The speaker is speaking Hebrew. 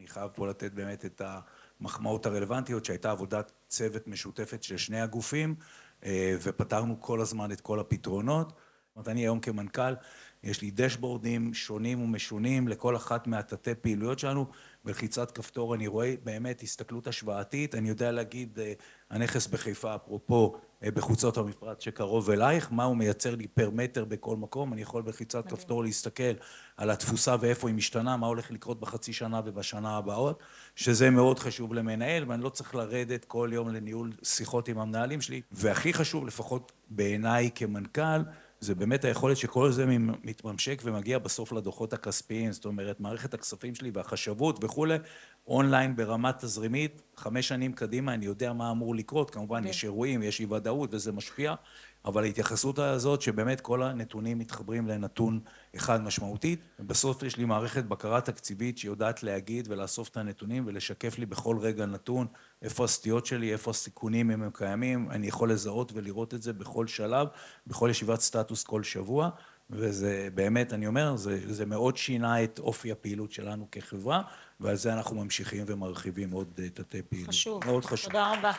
אני חייב פה לתת באמת את המחמאות הרלוונטיות, שהייתה עבודת צוות משותפת של שני הגופים, ופתרנו כל הזמן את כל הפתרונות. זאת אומרת, אני היום כמנכ"ל, יש לי דשבורדים שונים ומשונים לכל אחת מהתתי פעילויות שלנו, בלחיצת כפתור אני רואה באמת הסתכלות השוואתית, אני יודע להגיד, הנכס בחיפה, אפרופו בחוצות המפרץ שקרוב אלייך, מה הוא מייצר לי פר מטר בכל מקום, אני יכול בלחיצת כפתור להסתכל על התפוסה ואיפה היא משתנה, מה הולך לקרות בחצי שנה ובשנה הבאות, שזה מאוד חשוב למנהל, ואני לא צריך לרדת כל יום לניהול שיחות עם המנהלים שלי, והכי חשוב, לפחות בעיניי כמנכ"ל, זה באמת היכולת שכל זה מתממשק ומגיע בסוף לדוחות הכספיים, זאת אומרת, מערכת הכספים שלי והחשבות וכולי, אונליין ברמה תזרימית, 5 שנים קדימה, אני יודע מה אמור לקרות, כמובן יש אירועים, יש אי ודאות וזה משפיע, אבל ההתייחסות הזאת שבאמת כל הנתונים מתחברים לנתון אחד משמעותית, ובסוף יש לי מערכת בקרה תקציבית שיודעת להגיד ולאסוף את הנתונים ולשקף לי בכל רגע נתון איפה הסטיות שלי, איפה הסיכונים אם הם קיימים, אני יכול לזהות ולראות את זה בכל שלב, בכל ישיבת סטטוס כל שבוע, וזה באמת, אני אומר, זה מאוד שינה את אופי הפעילות שלנו כחברה, ועל זה אנחנו ממשיכים ומרחיבים עוד תתי פעילות. חשוב. מאוד חשוב. תודה רבה.